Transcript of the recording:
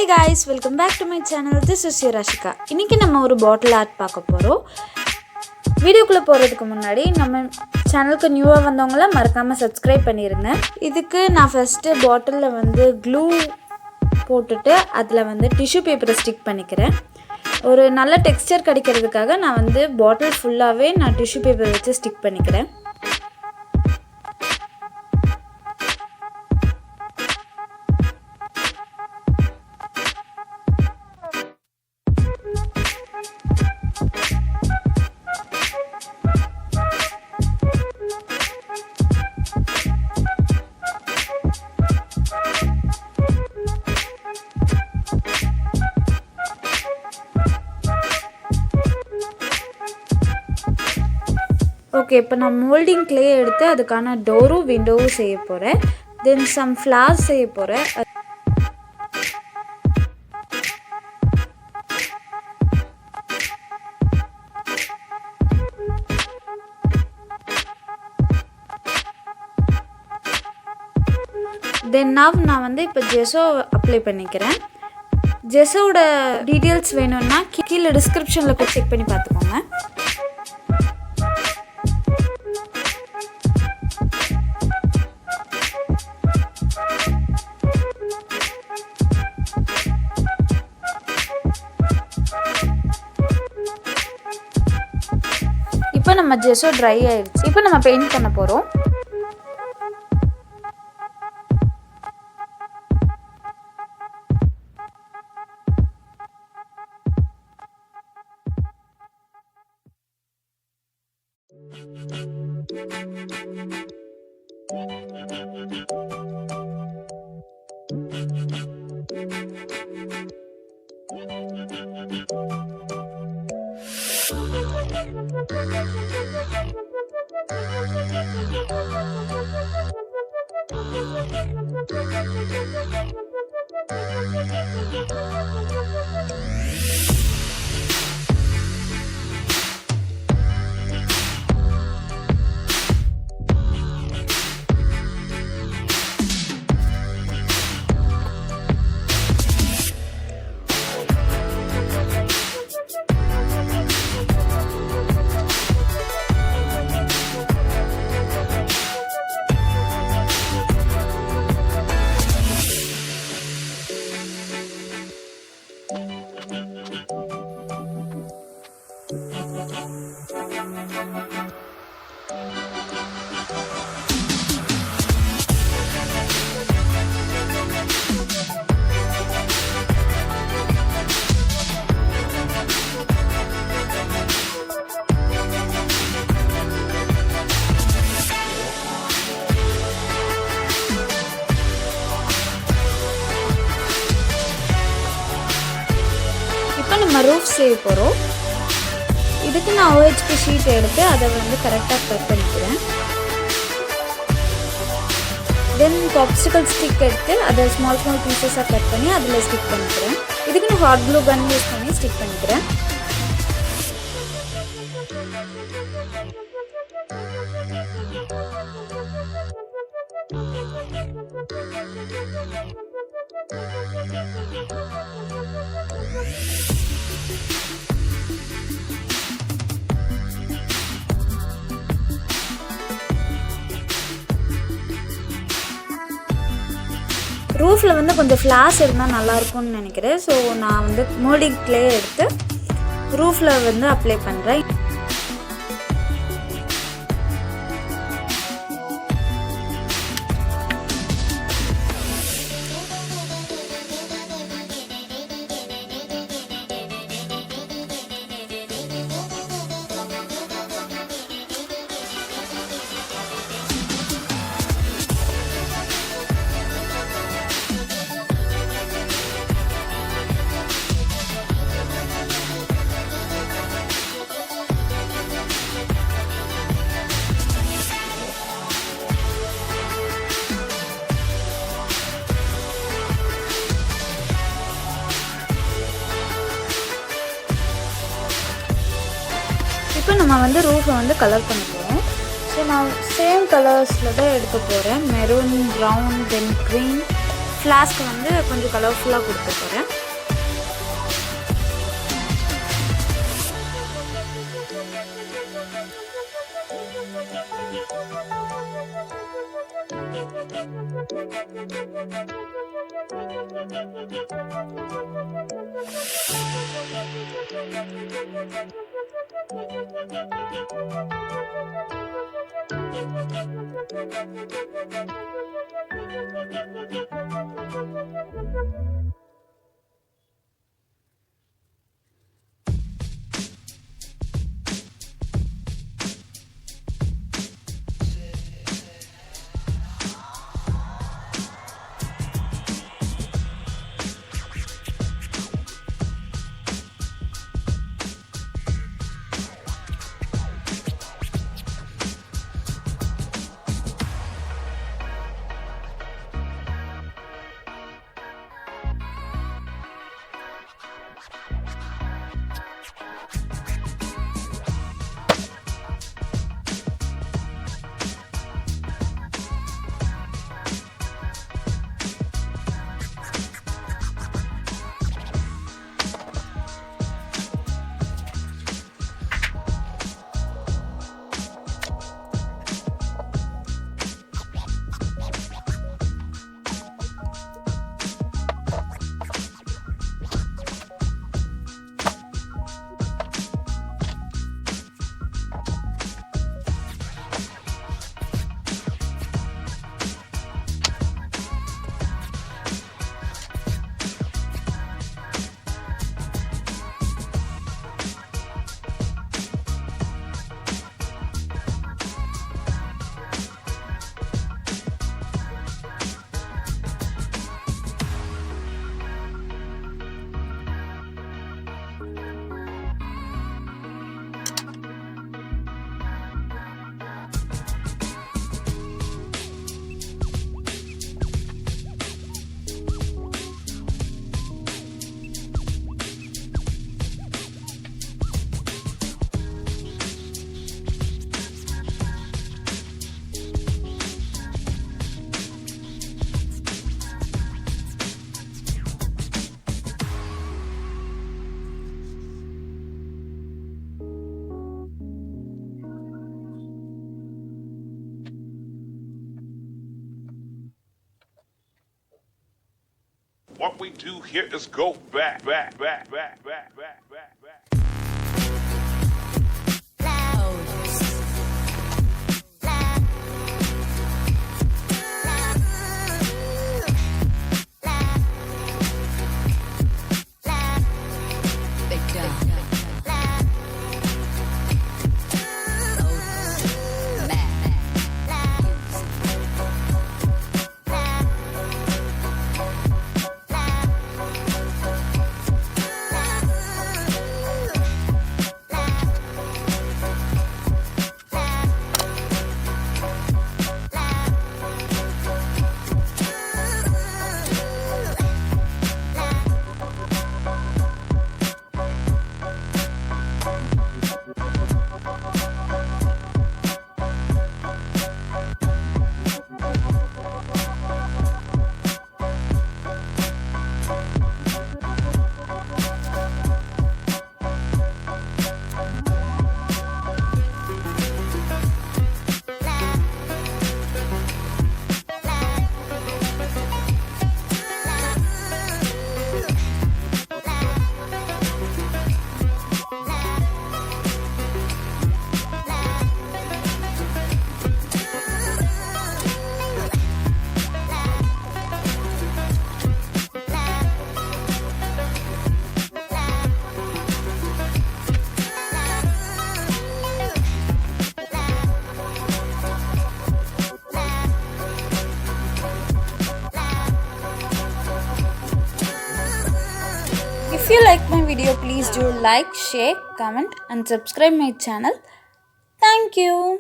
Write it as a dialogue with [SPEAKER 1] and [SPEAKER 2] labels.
[SPEAKER 1] guys, welcome back to my channel. This is Rashika. இன்னைக்கு நம்ம ஒரு bottle art பார்க்க போறோம். வீடியோக்குள்ள போறதுக்கு முன்னாடி நம்ம சேனலுக்கு நியூவா வந்தவங்க மறக்காம subscribe பண்ணிருங்க. இதுக்கு நான் ஃபர்ஸ்ட் பாட்டில்ல glue போட்டுட்டு அதுல tissue paper ஸ்டிக் பண்ணிக்கிறேன். ஒரு நல்ல டெக்ஸ்சர் கிடைக்கிறதுக்காக நான் பாட்டில் ஃபுல்லாவே நான் tissue paper வச்சு ஸ்டிக் பண்ணிக்கிறேன். Okay, இப்போ நான் molding clay எடுத்து அதுக்கான டோரும் விண்டோவும் செய்ய போறேன். Then some flowers செய்ய போறேன். Then now நான் இப்போ ஜெஸோ அப்ளை பண்ணிக்கிறேன். ஜெஸோட டீடைல்ஸ் வேணும்னா கீழ டிஸ்கிரிப்ஷன்ல போய் செக் பண்ணி பார்த்துக்கோங்க. இப்போ நம்ம ஜெஸோ dry ஆயிடுச்சு. இப்போ நம்ம பெயிண்ட் பண்ண போறோம். நம்ம ரூஃப் செய்ய போறோம். இதுக்கு நான் OHP ஷீட் எடுத்து அதை கரெக்ட்டா கட் பண்ணிக்கிறேன். தென் பாப்சிக்கல் ஸ்டிக் எடுத்து அதை ஸ்மால் பீசஸா கட் பண்ணி அதுல ஸ்டிக் பண்ணிக்கிறேன். இதுக்கு நான் ஹாட் க்ளூ கன் யூஸ் பண்ணி ஸ்டிக் பண்ணிக்கிறேன். ரூஃப்ல கொஞ்சம் ஃப்ளாஷ் இருந்தா நல்லா இருக்கும்னு நினைக்கிறேன். சோ நான் மோல்டிங் க்ளே எடுத்து ரூஃப்ல அப்ளை பண்றேன். இப்போ நம்ம ரூஃபை கலர் பண்ண போறோம். ஸோ நான் சேம் கலர்ஸில் தான் எடுக்க போகிறேன். மெரூன், ப்ரௌன், தென் க்ரீன், ஃப்ளாஸ்க் வந்து கொஞ்சம் கலர்ஃபுல்லாக கொடுக்க போகிறேன்.
[SPEAKER 2] What we do here is go back.
[SPEAKER 1] If you like my video, please do like, share, comment and subscribe my channel. Thank you.